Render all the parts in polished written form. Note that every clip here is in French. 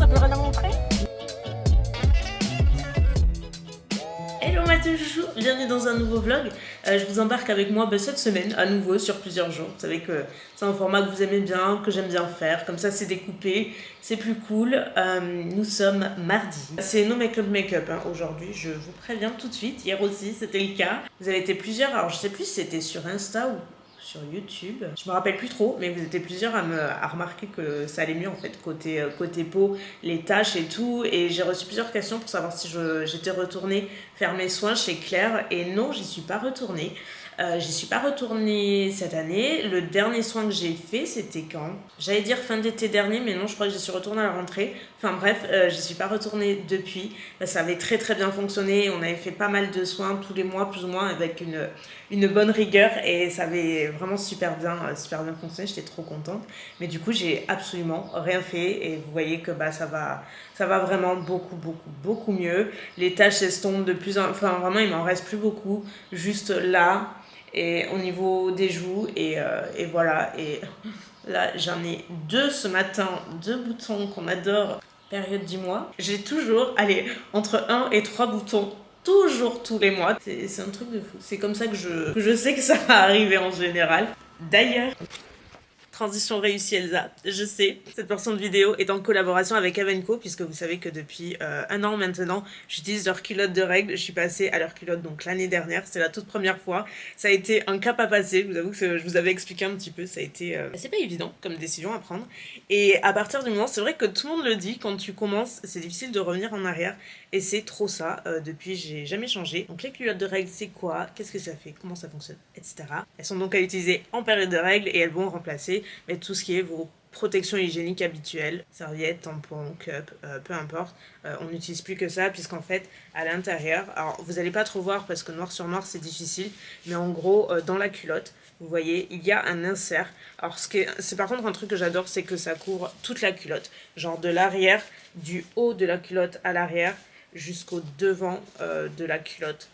t'as plus rien à montrer? Hello Mathieu Chouchou, bienvenue dans un nouveau vlog. Je vous embarque avec moi cette semaine à nouveau sur plusieurs jours. Vous savez que c'est un format que vous aimez bien, que j'aime bien faire. Comme ça c'est découpé, c'est plus cool. Nous sommes mardi. C'est No Make Up Make-up aujourd'hui, je vous préviens tout de suite. Hier aussi c'était le cas. Vous avez été plusieurs, alors je sais plus si c'était sur Insta ou sur YouTube. Je me rappelle plus trop, mais vous étiez plusieurs à remarquer que ça allait mieux en fait, côté peau, les taches et tout. Et j'ai reçu plusieurs questions pour savoir si j'étais retournée faire mes soins chez Claire. Et non, j'y suis pas retournée. J'y suis pas retournée cette année. Le dernier soin que j'ai fait, c'était quand? J'allais dire fin d'été dernier, mais non, je crois que j'y suis retournée à la rentrée. Enfin bref, j'y suis pas retournée depuis. Ça avait très très bien fonctionné. On avait fait pas mal de soins tous les mois, plus ou moins, avec une bonne rigueur. Et ça avait vraiment super bien fonctionné. J'étais trop contente. Mais du coup, j'ai absolument rien fait. Et vous voyez que ça va vraiment beaucoup mieux. Les taches s'estompent de plus en... Enfin vraiment, il m'en reste plus beaucoup. Juste là... et au niveau des joues et voilà. Et là j'en ai 2 ce matin, 2 boutons qu'on adore, période du mois. J'ai toujours, allez, entre 1 et 3 boutons, toujours tous les mois. C'est un truc de fou. C'est comme ça que je sais que ça va arriver en général. D'ailleurs, transition réussie Elsa, je sais. Cette portion de vidéo est en collaboration avec Avenco, puisque vous savez que depuis 1 an maintenant, j'utilise leur culotte de règles. Je suis passée à leur culotte donc l'année dernière, c'est la toute première fois. Ça a été un cap à passer, je vous avoue que je vous avais expliqué un petit peu, ça a été... c'est pas évident comme décision à prendre. Et à partir du moment, c'est vrai que tout le monde le dit, quand tu commences, c'est difficile de revenir en arrière. Et c'est trop ça, depuis j'ai jamais changé. Donc les culottes de règles, c'est quoi? Qu'est-ce que ça fait? Comment ça fonctionne? Etc. Elles sont donc à utiliser en période de règles et elles vont remplacer tout ce qui est vos protections hygiéniques habituelles, serviettes, tampons, cups, peu importe. On n'utilise plus que ça puisqu'en fait, à l'intérieur, alors vous n'allez pas trop voir parce que noir sur noir c'est difficile, mais en gros, dans la culotte, vous voyez, il y a un insert. Alors c'est par contre un truc que j'adore, c'est que ça couvre toute la culotte. Genre de l'arrière, du haut de la culotte à l'arrière, jusqu'au devant de la culotte.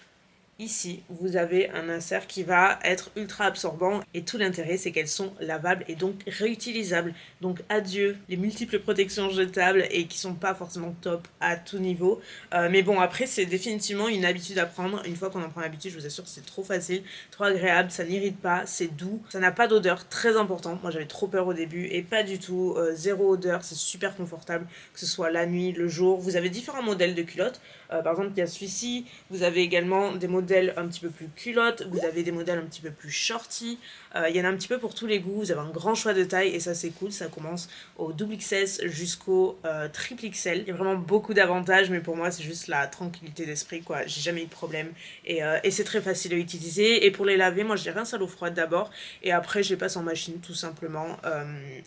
Ici, vous avez un insert qui va être ultra absorbant et tout l'intérêt, c'est qu'elles sont lavables et donc réutilisables. Donc adieu les multiples protections jetables et qui sont pas forcément top à tout niveau. Mais bon, après, c'est définitivement une habitude à prendre. Une fois qu'on en prend l'habitude, je vous assure, c'est trop facile, trop agréable, ça n'irrite pas, c'est doux, ça n'a pas d'odeur, très important. Moi, j'avais trop peur au début et pas du tout. Zéro odeur, c'est super confortable, que ce soit la nuit, le jour. Vous avez différents modèles de culottes. Par exemple, il y a celui-ci. Vous avez également des modèles un petit peu plus culottes, vous avez des modèles un petit peu plus shorty, il y en a un petit peu pour tous les goûts, vous avez un grand choix de taille et ça c'est cool, ça commence au double XS jusqu'au triple XL. Il y a vraiment beaucoup d'avantages, mais pour moi c'est juste la tranquillité d'esprit quoi, j'ai jamais eu de problème et c'est très facile à utiliser. Et pour les laver, moi je les rince à l'eau froide d'abord et après je les passe en machine tout simplement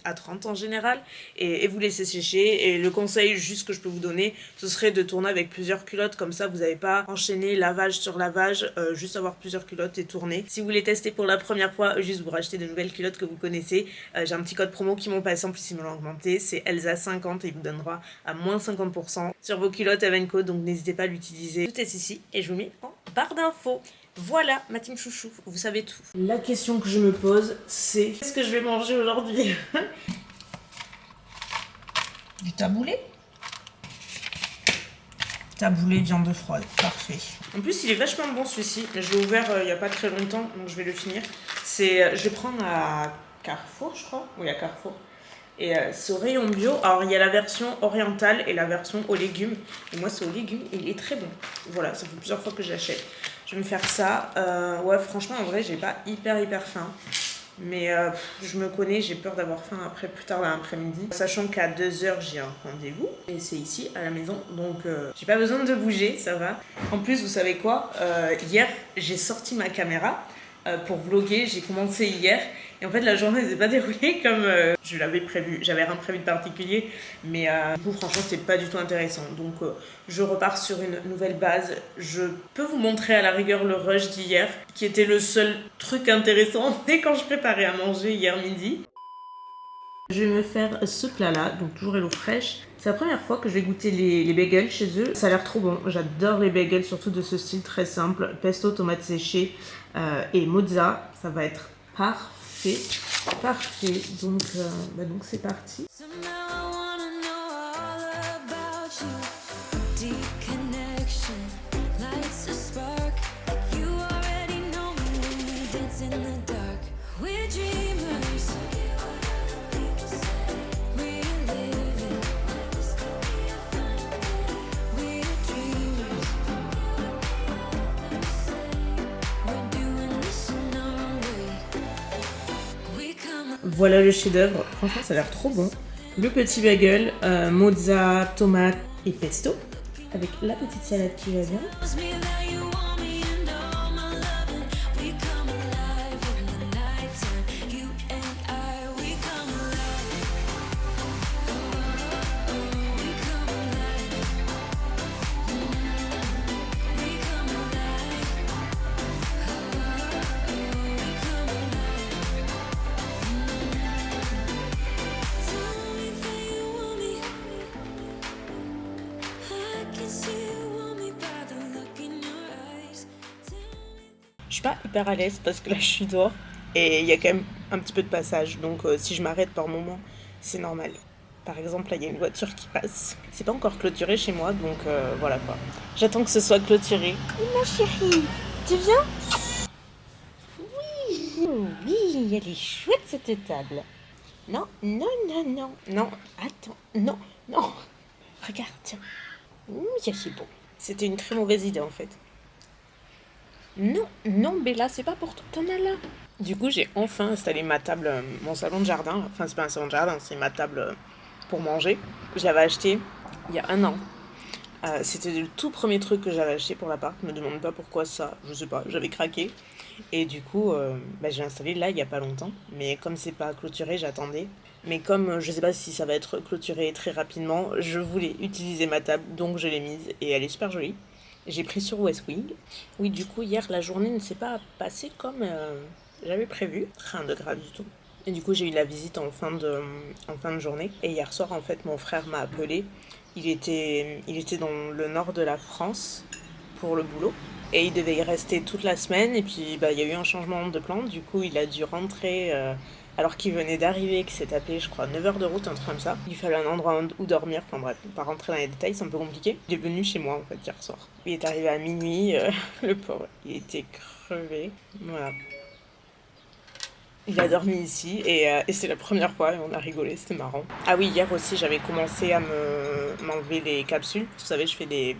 à 30 en général et vous laissez sécher. Et le conseil juste que je peux vous donner, ce serait de tourner avec plusieurs culottes, comme ça vous n'avez pas enchaîné lavage sur lavage, juste avoir plusieurs culottes et tourner. Si vous voulez tester pour la première fois, juste vous racheter de nouvelles culottes que vous connaissez, j'ai un petit code promo qui m'ont passé, en plus ils me l'ont augmenté, c'est Elsa50 et il vous donne droit à moins 50% sur vos culottes Avenco, donc n'hésitez pas à l'utiliser. Tout est ici et je vous mets en barre d'infos. Voilà ma team chouchou, vous savez tout. La question que je me pose, c'est qu'est-ce que je vais manger aujourd'hui? Du taboulé? Taboulé, viande froide, parfait. En plus, il est vachement bon celui-ci. Je l'ai ouvert il n'y a pas très longtemps, donc je vais le finir. Je vais prendre à Carrefour, je crois. Oui, à Carrefour. Et c'est au rayon bio. Alors, il y a la version orientale et la version aux légumes. Et moi, c'est aux légumes et il est très bon. Voilà, ça fait plusieurs fois que j'achète. Je vais me faire ça. Ouais, franchement, en vrai, j'ai pas hyper faim. Mais je me connais, j'ai peur d'avoir faim après plus tard dans l'après-midi. Sachant qu'à 2h j'ai un rendez-vous et c'est ici à la maison, donc j'ai pas besoin de bouger, ça va. En plus, vous savez quoi, hier j'ai sorti ma caméra pour vlogger, j'ai commencé hier et en fait la journée ne s'est pas déroulée comme je l'avais prévu. J'avais rien prévu de particulier, mais du coup franchement c'était pas du tout intéressant. Donc je repars sur une nouvelle base. Je peux vous montrer à la rigueur le rush d'hier, qui était le seul truc intéressant dès quand je préparais à manger hier midi. Je vais me faire ce plat-là, donc toujours Hello Fresh. C'est la première fois que je vais goûter les bagels chez eux. Ça a l'air trop bon. J'adore les bagels, surtout de ce style très simple. Pesto, tomates séchées et mozza. Ça va être parfait. Parfait. Donc c'est parti. Voilà le chef-d'œuvre. Franchement, ça a l'air trop bon. Le petit bagel, mozza, tomate et pesto. Avec la petite salade qui va bien. Je suis pas hyper à l'aise parce que là je suis dehors et il y a quand même un petit peu de passage, donc si je m'arrête par moment, c'est normal. Par exemple, là il y a une voiture qui passe. C'est pas encore clôturé chez moi, donc voilà quoi. J'attends que ce soit clôturé. Ma chérie, tu viens? Oui, oui, elle est chouette cette table. Non, non, non, non, non, attends, non, non. Regarde, tiens. C'est bon. C'était une très mauvaise idée en fait. Non, non, Bella, c'est pas pour toi. T'en as là. Du coup, j'ai enfin installé ma table, mon salon de jardin. Enfin, c'est pas un salon de jardin, c'est ma table pour manger. Je l'avais acheté il y a 1 an. C'était le tout premier truc que j'avais acheté pour l'appart. Je me demande pas pourquoi ça, je sais pas, j'avais craqué. Et du coup, j'ai installé là il y a pas longtemps. Mais comme c'est pas clôturé, j'attendais. Mais comme je sais pas si ça va être clôturé très rapidement, je voulais utiliser ma table, donc je l'ai mise et elle est super jolie. J'ai pris sur West Wing. Oui, du coup, hier, la journée ne s'est pas passée comme j'avais prévu. Rien de grave du tout. Et du coup, j'ai eu la visite en fin de journée. Et hier soir, en fait, mon frère m'a appelé. Il était dans le nord de la France pour le boulot. Et il devait y rester toute la semaine. Et puis, il y a eu un changement de plan. Du coup, il a dû rentrer alors qu'il venait d'arriver, qu'il s'est tapé, je crois, 9 heures de route, un truc comme ça. Il fallait un endroit où dormir. Enfin bref, pas rentrer dans les détails, c'est un peu compliqué. Il est venu chez moi, en fait, hier soir. Il est arrivé à minuit. Le pauvre, il était crevé. Voilà. Il a dormi ici et c'est la première fois et on a rigolé, c'était marrant. Ah oui, hier aussi j'avais commencé à m'enlever les capsules. Vous savez, je fais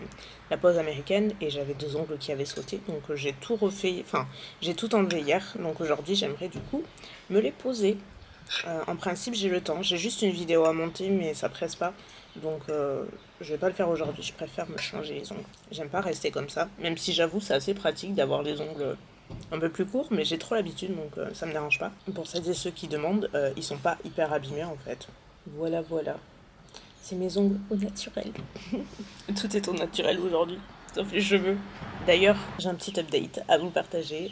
la pause américaine et j'avais 2 ongles qui avaient sauté. Donc j'ai tout refait, enfin j'ai tout enlevé hier. Donc aujourd'hui j'aimerais du coup me les poser. En principe j'ai le temps. J'ai juste une vidéo à monter mais ça presse pas. Donc je vais pas le faire aujourd'hui. Je préfère me changer les ongles. J'aime pas rester comme ça. Même si j'avoue c'est assez pratique d'avoir les ongles un peu plus court, mais j'ai trop l'habitude, donc ça me dérange pas. Pour celles et ceux qui demandent, ils sont pas hyper abîmés en fait. Voilà, voilà. C'est mes ongles au naturel. Tout est au naturel aujourd'hui, sauf les cheveux. D'ailleurs, j'ai un petit update à vous partager.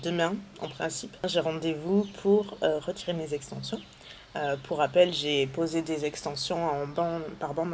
Demain, en principe, j'ai rendez-vous pour retirer mes extensions. Pour rappel, j'ai posé des extensions par bande,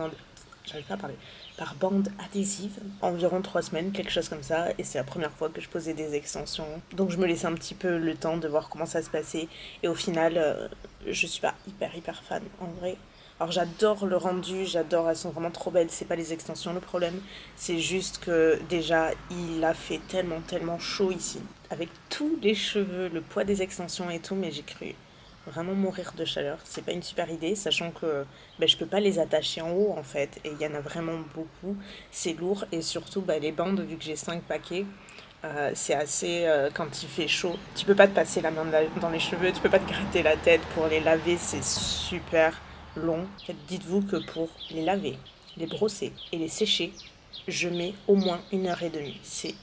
j'arrive pas à parler, par bande adhésive, environ 3 semaines, quelque chose comme ça, et c'est la première fois que je posais des extensions. Donc je me laissais un petit peu le temps de voir comment ça se passait, et au final, je suis pas hyper fan, en vrai. Alors j'adore le rendu, elles sont vraiment trop belles, c'est pas les extensions le problème, c'est juste que déjà il a fait tellement chaud ici, avec tous les cheveux, le poids des extensions et tout, mais j'ai cru vraiment mourir de chaleur. C'est pas une super idée, sachant que je peux pas les attacher en haut en fait, et il y en a vraiment beaucoup. C'est lourd et surtout les bandes, vu que j'ai 5 paquets, c'est assez quand il fait chaud. Tu peux pas te passer la main dans les cheveux, tu peux pas te gratter la tête pour les laver, c'est super long. En fait, dites-vous que pour les laver, les brosser et les sécher, je mets au moins 1 heure et demie. C'est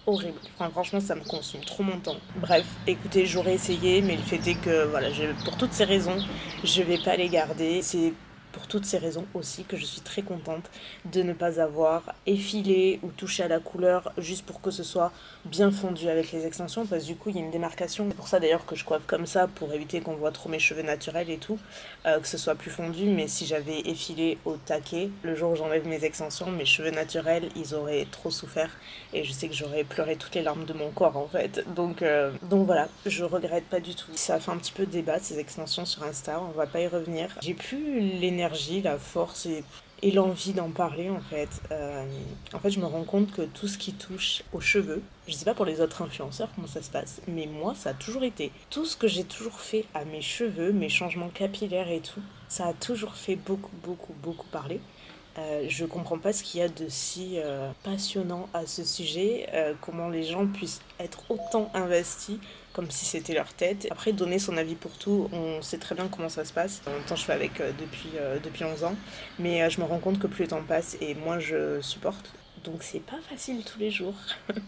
horrible. Enfin, franchement, ça me consomme trop mon temps. Bref, écoutez, j'aurais essayé, mais le fait est que, voilà, pour toutes ces raisons, je vais pas les garder. C'est pour toutes ces raisons aussi que je suis très contente de ne pas avoir effilé ou touché à la couleur juste pour que ce soit bien fondu avec les extensions, parce que du coup il y a une démarcation. C'est pour ça d'ailleurs que je coiffe comme ça, pour éviter qu'on voit trop mes cheveux naturels et tout, que ce soit plus fondu. Mais si j'avais effilé au taquet, le jour où j'enlève mes extensions, mes cheveux naturels, ils auraient trop souffert et je sais que j'aurais pleuré toutes les larmes de mon corps en fait. Donc voilà, je regrette pas du tout. Ça a fait un petit peu débat ces extensions sur Insta, on va pas y revenir. J'ai plus l'énergie, la force et l'envie d'en parler en fait. En fait, je me rends compte que tout ce qui touche aux cheveux, je sais pas pour les autres influenceurs comment ça se passe, mais moi ça a toujours été. Tout ce que j'ai toujours fait à mes cheveux, mes changements capillaires et tout, ça a toujours fait beaucoup parler. Je comprends pas ce qu'il y a de si passionnant à ce sujet, comment les gens puissent être autant investis comme si c'était leur tête. Après, donner son avis pour tout, on sait très bien comment ça se passe. En même temps, je suis avec depuis 11 ans, mais je me rends compte que plus le temps passe et moins je supporte. Donc c'est pas facile tous les jours.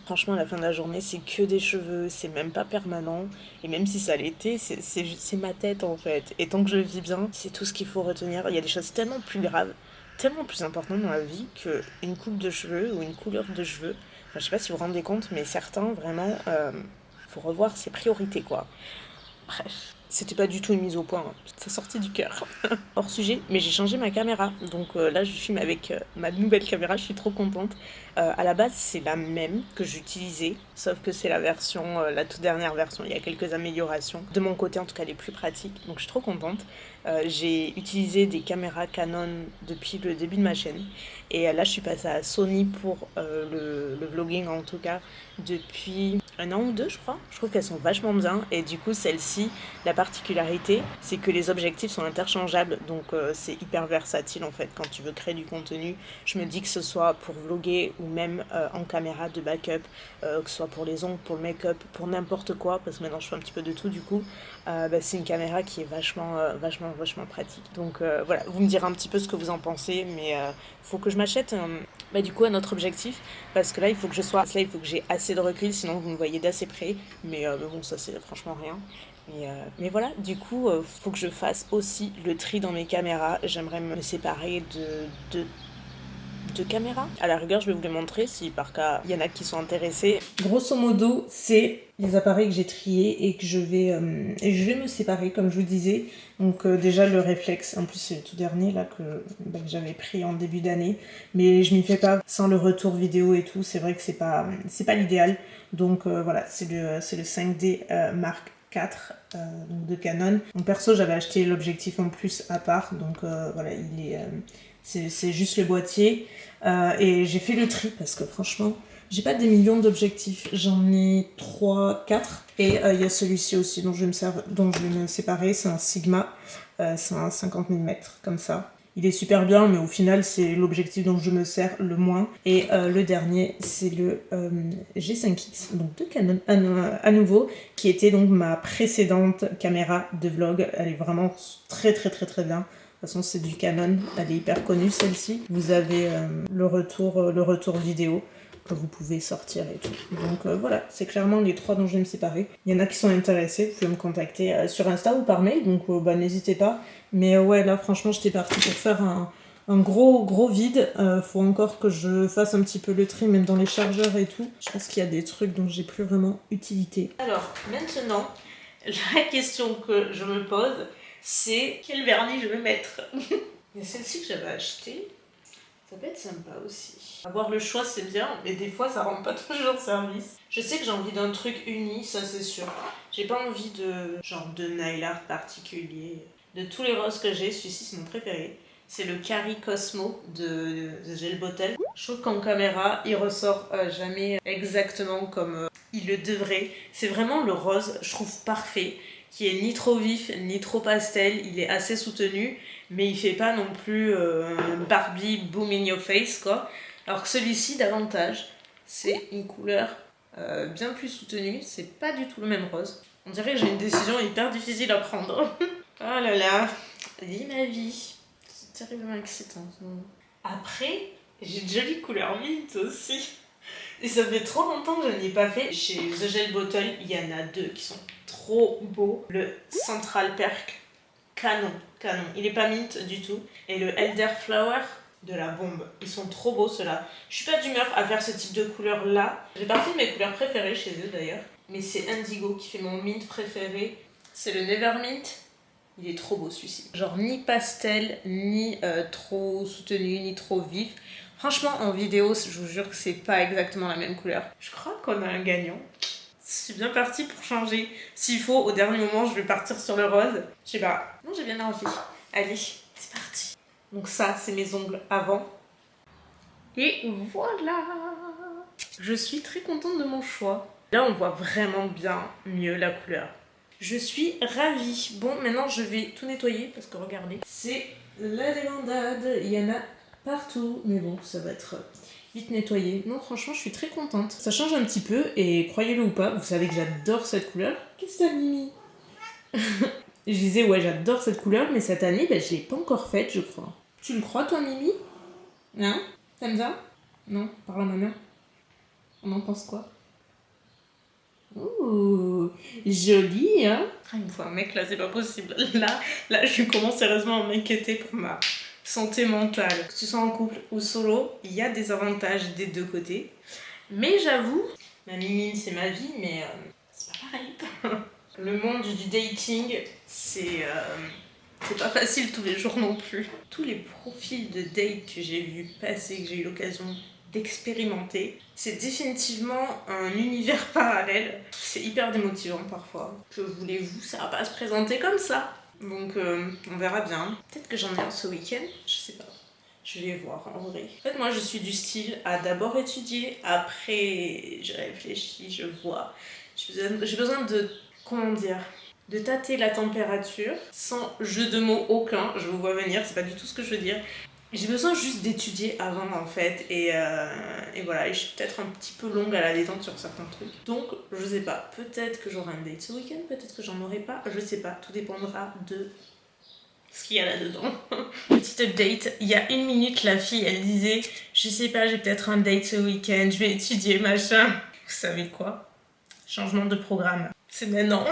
Franchement, à la fin de la journée, c'est que des cheveux, c'est même pas permanent. Et même si ça l'était, c'est ma tête en fait. Et tant que je vis bien, c'est tout ce qu'il faut retenir. Il y a des choses tellement plus graves, tellement plus importantes dans la vie qu'une coupe de cheveux ou une couleur de cheveux. Enfin, je sais pas si vous vous rendez compte, mais certains, vraiment, faut revoir ses priorités quoi. Bref, c'était pas du tout une mise au point, hein. Ça sortait du cœur. Hors sujet, mais j'ai changé ma caméra. Donc là, je filme avec ma nouvelle caméra, je suis trop contente. À la base, c'est la même que j'utilisais, sauf que c'est la version, la toute dernière version. Il y a quelques améliorations. De mon côté, en tout cas, elle est plus pratique. Donc je suis trop contente. J'ai utilisé des caméras Canon depuis le début de ma chaîne. Et là, je suis passée à Sony pour le vlogging, en tout cas, depuis un an ou deux, je crois. Je trouve qu'elles sont vachement bien. Et du coup, celle-ci, la particularité, c'est que les objectifs sont interchangeables. Donc, c'est hyper versatile, en fait, quand tu veux créer du contenu. Je me dis que ce soit pour vlogger ou même en caméra de backup, que ce soit pour les ongles, pour le make-up, pour n'importe quoi, parce que maintenant, je fais un petit peu de tout, du coup. C'est une caméra qui est vachement pratique. Donc, voilà, vous me direz un petit peu ce que vous en pensez, mais faut que je m'achète du coup un autre objectif parce que là il faut que j'ai assez de recul sinon vous me voyez d'assez près mais bon ça c'est franchement rien mais voilà du coup faut que je fasse aussi le tri dans mes caméras. J'aimerais me séparer de caméras. À la rigueur, je vais vous les montrer si par cas il y en a qui sont intéressés. Grosso modo, c'est les appareils que j'ai triés et que je vais me séparer, comme je vous disais. Donc déjà le réflexe, en plus c'est le tout dernier là que j'avais pris en début d'année, mais je m'y fais pas sans le retour vidéo et tout. C'est vrai que c'est pas l'idéal. Donc voilà, c'est le 5D Mark IV donc de Canon. Donc perso, j'avais acheté l'objectif en plus à part, donc voilà, c'est juste le boîtier. Et j'ai fait le tri parce que franchement, j'ai pas des millions d'objectifs, j'en ai 3, 4. Et il y a celui-ci aussi dont je vais me séparer, c'est un Sigma, c'est un 50 mm comme ça. Il est super bien, mais au final, c'est l'objectif dont je me sers le moins. Et le dernier, c'est le G5X, donc de Canon à nouveau, qui était donc ma précédente caméra de vlog. Elle est vraiment très bien. De toute façon, c'est du Canon, elle est hyper connue celle-ci. Vous avez le retour vidéo que vous pouvez sortir et tout. Donc voilà, c'est clairement les 3 dont je vais me séparer. Il y en a qui sont intéressés, vous pouvez me contacter sur Insta ou par mail, donc n'hésitez pas. Mais ouais, là franchement, j'étais partie pour faire un gros vide. Faut encore que je fasse un petit peu le tri, même dans les chargeurs et tout. Je pense qu'il y a des trucs dont j'ai plus vraiment utilité. Alors, maintenant, la question que je me pose, c'est quel vernis je vais mettre. Il y a celle-ci que j'avais achetée. Ça peut être sympa aussi. Avoir le choix, c'est bien, mais des fois, ça rend pas toujours service. Je sais que j'ai envie d'un truc uni, ça c'est sûr. J'ai pas envie de nail art particulier. De tous les roses que j'ai, celui-ci c'est mon préféré. C'est le Cari Cosmo de Gel Bottle. Je trouve qu'en caméra, il ressort jamais exactement comme il le devrait. C'est vraiment le rose, je trouve parfait, qui est ni trop vif, ni trop pastel. Il est assez soutenu, mais il fait pas non plus Barbie boom in your face, quoi. Alors que celui-ci, davantage, c'est une couleur bien plus soutenue. C'est pas du tout le même rose. On dirait que j'ai une décision hyper difficile à prendre. Oh là là, dis ma vie. C'est terriblement excitant ce moment. Après, j'ai une jolie couleur mint aussi. Et ça fait trop longtemps que je n'ai pas fait. Chez The Gel Bottle, il y en a 2 qui sont trop beaux. Le Central Perk, canon. Il est pas mint du tout. Et le Elderflower de la bombe. Ils sont trop beaux ceux-là. Je suis pas d'humeur à faire ce type de couleur là. J'ai partie de mes couleurs préférées chez eux d'ailleurs. Mais c'est Indigo qui fait mon mint préféré. C'est le Nevermint. Il est trop beau celui-ci. Genre ni pastel, ni trop soutenu, ni trop vif. Franchement, en vidéo, je vous jure que c'est pas exactement la même couleur. Je crois qu'on a un gagnant. Je suis bien partie pour changer. S'il faut, au dernier moment, je vais partir sur le rose. Je sais pas. Non, j'ai bien envie. Allez, c'est parti. Donc ça, c'est mes ongles avant. Et voilà. Je suis très contente de mon choix. Là, on voit vraiment bien mieux la couleur. Je suis ravie. Bon, maintenant, je vais tout nettoyer parce que regardez, c'est la débandade. Il y en a partout. Mais bon, ça va être vite nettoyé. Non, franchement, je suis très contente. Ça change un petit peu et croyez-le ou pas, vous savez que j'adore cette couleur. Qu'est-ce que t'as, Mimi? Je disais, ouais, j'adore cette couleur, mais cette année, je l'ai pas encore faite, je crois. Tu le crois, toi, Mimi? Hein? T'aimes ça? Non? Parle à ma mère. On en pense quoi? Ouh, joli, hein? Il me faut un mec là, c'est pas possible. Là, je commence sérieusement à m'inquiéter pour ma santé mentale. Que tu sois en couple ou solo, il y a des avantages des deux côtés. Mais j'avoue, ma Mimi, c'est ma vie, mais c'est pas pareil. Le monde du dating, c'est pas facile tous les jours non plus. Tous les profils de date que j'ai vu passer, que j'ai eu l'occasion d'expérimenter, c'est définitivement un univers parallèle. C'est hyper démotivant parfois. Que voulez-vous, ça va pas se présenter comme ça. Donc on verra bien. Peut-être que j'en ai un ce week-end, je sais pas. Je vais voir en vrai. En fait, moi je suis du style à d'abord étudier, après je réfléchis, je vois. J'ai besoin de, comment dire, de tâter la température sans jeu de mots aucun. Je vous vois venir, c'est pas du tout ce que je veux dire. J'ai besoin juste d'étudier avant en fait et voilà, et je suis peut-être un petit peu longue à la détente sur certains trucs. Donc je sais pas, peut-être que j'aurai un date ce week-end, peut-être que j'en aurai pas, je sais pas, tout dépendra de ce qu'il y a là-dedans. Petite update, il y a 1 minute la fille elle disait je sais pas, j'ai peut-être un date ce week-end, je vais étudier machin. Vous savez quoi? Changement de programme. C'est maintenant.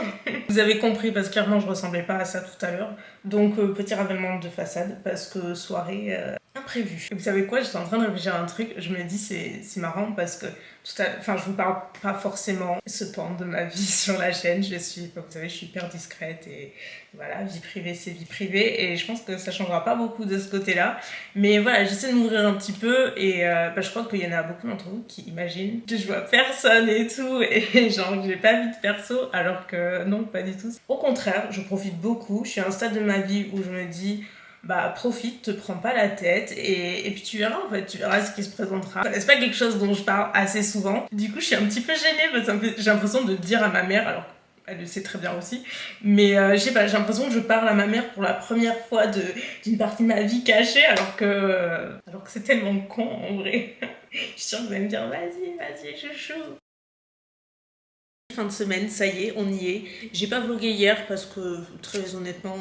Vous avez compris parce que clairement je ressemblais pas à ça tout à l'heure. Donc petit ravalement de façade parce que soirée imprévue. Et vous savez quoi, j'étais en train de réfléchir à un truc, je me dis c'est marrant parce que je vous parle pas forcément ce pan de ma vie sur la chaîne. Vous savez, je suis hyper discrète et voilà, vie privée c'est vie privée et je pense que ça changera pas beaucoup de ce côté-là. Mais voilà, j'essaie de m'ouvrir un petit peu et je crois qu'il y en a beaucoup d'entre vous qui imaginent que je vois personne et tout et genre que j'ai pas vie de perso alors que non, pas du tout. Au contraire, je profite beaucoup. Je suis à un stade de ma vie où je me dis profite, te prends pas la tête et puis tu verras en fait, tu verras ce qui se présentera. C'est pas quelque chose dont je parle assez souvent. Du coup, je suis un petit peu gênée parce que j'ai l'impression de dire à ma mère, alors elle le sait très bien aussi, mais je sais pas, j'ai l'impression que je parle à ma mère pour la première fois d'une partie de ma vie cachée alors que c'est tellement con en vrai. Je suis sûre que vous allez me dire vas-y chouchou. Fin de semaine, ça y est, on y est. J'ai pas vlogué hier parce que très honnêtement,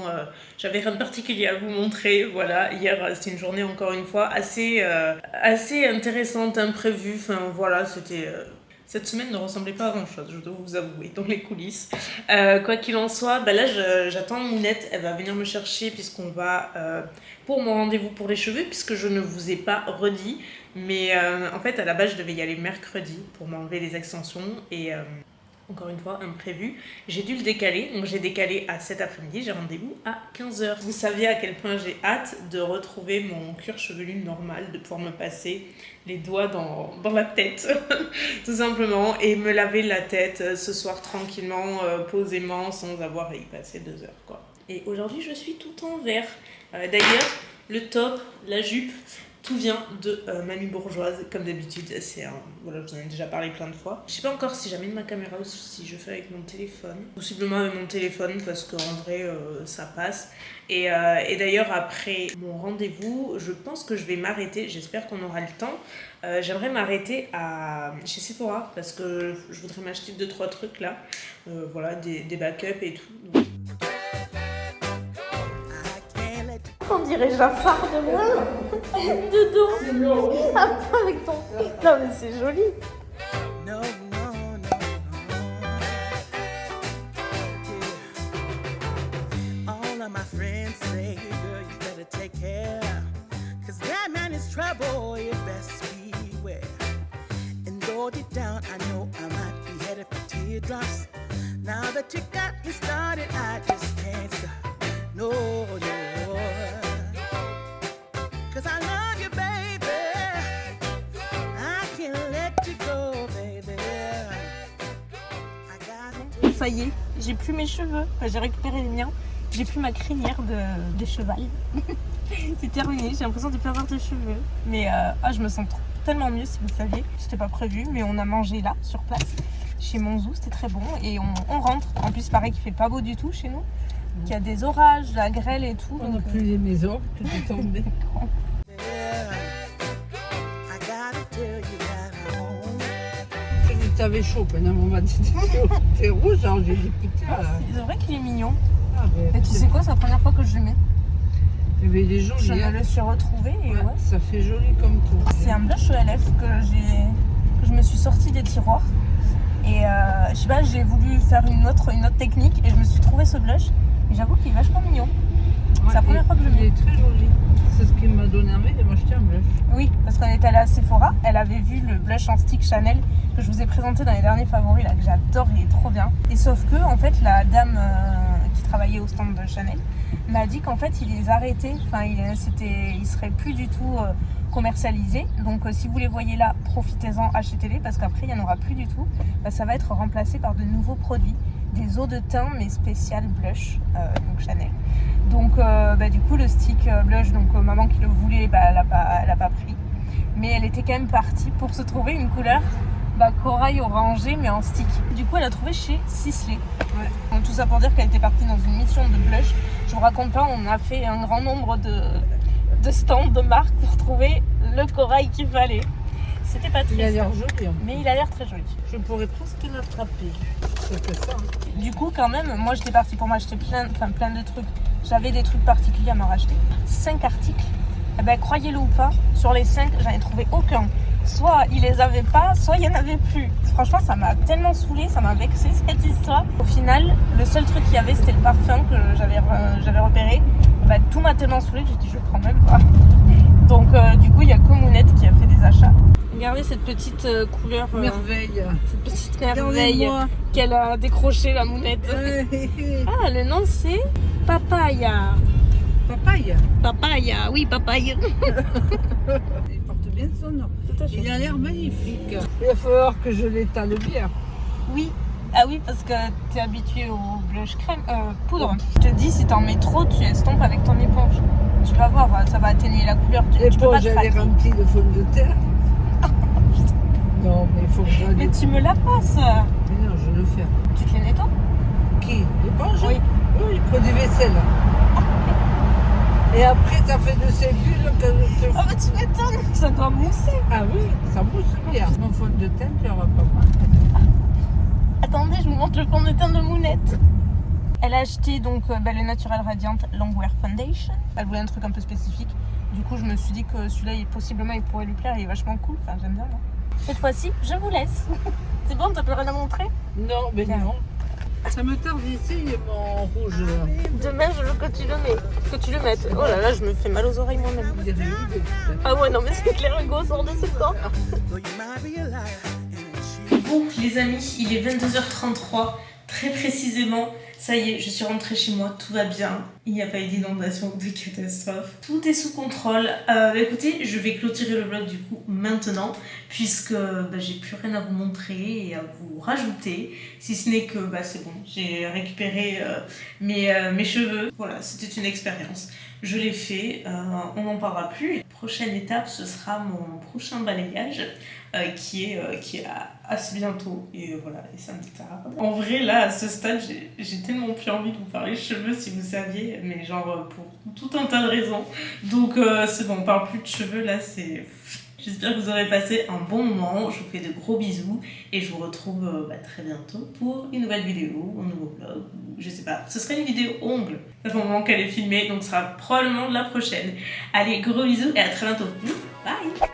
j'avais rien de particulier à vous montrer. Voilà, hier c'était une journée encore une fois assez intéressante, imprévue. Enfin voilà, c'était cette semaine ne ressemblait pas à grand chose, je dois vous avouer, dans les coulisses. Quoi qu'il en soit, là j'attends Mounette, elle va venir me chercher puisqu'on va pour mon rendez-vous pour les cheveux, puisque je ne vous ai pas redit. Mais en fait, à la base, je devais y aller mercredi pour m'enlever les extensions et encore une fois, imprévu. J'ai dû le décaler, donc j'ai décalé à cet après-midi, j'ai rendez-vous à 15h. Vous saviez à quel point j'ai hâte de retrouver mon cuir chevelu normal, de pouvoir me passer les doigts dans la tête, tout simplement, et me laver la tête ce soir tranquillement, posément, sans avoir à y passer 2 heures, quoi. Et aujourd'hui, je suis tout en vert. D'ailleurs, le top, la jupe, tout vient de Manu Bourgeoise, comme d'habitude. Voilà, je vous en ai déjà parlé plein de fois. Je sais pas encore si j'amène ma caméra ou si je fais avec mon téléphone. Possiblement avec mon téléphone parce qu'en vrai, ça passe. Et d'ailleurs, après mon rendez-vous, je pense que je vais m'arrêter. J'espère qu'on aura le temps. J'aimerais m'arrêter chez Sephora parce que je voudrais m'acheter 2-3 trucs là. Voilà, des backups et tout. On dirait la phare de moi de dos. Avec ton. Non mais c'est joli. No. All of my friends say, girl, you better take care. Cause that man is trouble, you best beware. And though deep down, I know I might be headed for teardrops. Now that you got me started, I just can't stop. No. Cause I love you, baby. I can't let you go, baby. Ça y est, j'ai plus mes cheveux. Enfin, j'ai récupéré les miens. J'ai plus ma crinière de cheval. C'est terminé, j'ai l'impression de ne plus avoir de cheveux. Mais je me sens tellement mieux si vous saviez. C'était pas prévu, mais on a mangé là, sur place, chez Monzou, c'était très bon. Et on rentre. En plus, pareil qu'il fait pas beau du tout chez nous. Qu'il y a des orages, de la grêle et tout. On n'a plus les maisons, tout est tombé. I gotta tell t'avais chaud pendant un moment. T'es rouge, alors j'ai dit putain. C'est vrai qu'il est mignon. Ah, ben, Et tu sais quoi, c'est la première fois que je le mets. il est joli. Je hein. me le suis retrouvé et ouais. Ça fait joli comme tout. C'est un blush ELF que je me suis sorti des tiroirs. Et je sais pas, j'ai voulu faire une autre technique et je me suis trouvé ce blush. Et j'avoue qu'il est vachement mignon. Ouais, c'est la première fois que je le Il mets. est très joli. C'est ce qui m'a donné envie de m'acheter un blush. Oui, parce qu'on était allé à Sephora, elle avait vu le blush en stick Chanel que je vous ai présenté dans les derniers favoris là, que j'adore, il est trop bien. Et sauf que en fait la dame qui travaillait au stand de Chanel m'a dit qu'en fait il les arrêtait, enfin il serait plus du tout commercialisé. Donc si vous les voyez là, profitez-en, achetez-les parce qu'après il n'y en aura plus du tout. Ça va être remplacé par de nouveaux produits, des eaux de teint mais spéciales blush, donc Chanel. Donc du coup le stick blush, donc maman qui le voulait, elle a pas pris. Mais elle était quand même partie pour se trouver une couleur corail orangé mais en stick. Du coup elle a trouvé chez Sisley. Ouais. Donc tout ça pour dire qu'elle était partie dans une mission de blush. Je vous raconte pas, on a fait un grand nombre de stands de marques pour trouver le corail qu'il fallait. C'était pas triste. Il a l'air joli. Mais il a l'air très joli. Je pourrais presque l'attraper. C'est que ça. Hein. Du coup, quand même, moi j'étais partie pour m'acheter plein de trucs. J'avais des trucs particuliers à me racheter. 5 articles. Eh ben, croyez-le ou pas, sur les 5, j'en ai trouvé aucun. Soit ils les avaient pas, soit il y en avait plus. Franchement, ça m'a tellement saoulée, ça m'a vexée cette histoire. Au final, le seul truc qu'il y avait, c'était le parfum que j'avais repéré. Tout m'a tellement saoulée que j'ai dit je le prends même pas. Donc du coup, il y a que Mounette qui a fait des achats. Regardez cette petite couleur, Merveille. cette petite merveille qu'elle a décrochée, la Mounette. Ah, le nom c'est Papaya. Papaye. Papaya, oui, papaya. Il porte bien son nom. Tout à fait. Il a l'air magnifique. Il va falloir que je l'étale bien. Oui. Ah oui, parce que t'es habitué au blush crème, poudre. Je te dis, si t'en mets trop, tu estompes avec ton éponge. Tu vas voir, ça va atténuer la couleur. Tu peux pas L'éponge, te elle est rater. remplie de fond de terre. Non, mais il faut que je Mais tu me la passes. Mais non, je vais le faire. Tu te les nettoies? Qui? L'éponge? Oui. Oui, pour du vaisselle. Et après, ça fait de ces bulles que je te... Ah bah tu m'étonnes, ça doit mousser. Ah oui, ça mousse bien. Mon fond de teint, tu n'auras pas mal. Attendez, je vous montre le fond de teint de Mounette. Elle a acheté donc le Natural Radiant Longwear Foundation. Elle voulait un truc un peu spécifique. Du coup, je me suis dit que celui-là, possiblement, il pourrait lui plaire. Il est vachement cool. Enfin, j'aime bien, moi. Cette fois-ci, je vous laisse. C'est bon, t'as plus rien à montrer? Non, mais Tiens. non. Ça me tarde ici, mon rouge. Là. Demain, je veux que tu le mettes. Oh là là, je me fais mal aux oreilles moi-même. Il y a des idées, putain. Ah ouais, non, mais c'est clair, Hugo sort de ce corps. Though you might be a liar and she Bon les amis, il est 22h33, très précisément, ça y est, je suis rentrée chez moi, tout va bien, il n'y a pas eu d'inondation ou de catastrophe, tout est sous contrôle. Écoutez, je vais clôturer le vlog du coup maintenant, puisque j'ai plus rien à vous montrer et à vous rajouter, si ce n'est que c'est bon, j'ai récupéré mes cheveux, voilà, c'était une expérience. Je l'ai fait, on n'en parlera plus. Prochaine étape, ce sera mon prochain balayage qui est assez bientôt. Et voilà, et ça me tarde. En vrai, là, à ce stade, j'ai tellement plus envie de vous parler cheveux, si vous saviez, mais genre pour tout un tas de raisons. Donc c'est bon, on parle plus de cheveux, là, c'est... J'espère que vous aurez passé un bon moment, je vous fais de gros bisous et je vous retrouve très bientôt pour une nouvelle vidéo, un nouveau vlog, ou je sais pas, ce sera une vidéo ongles, ça fait un moment qu'elle est filmée donc ce sera probablement la prochaine. Allez, gros bisous et à très bientôt, bye.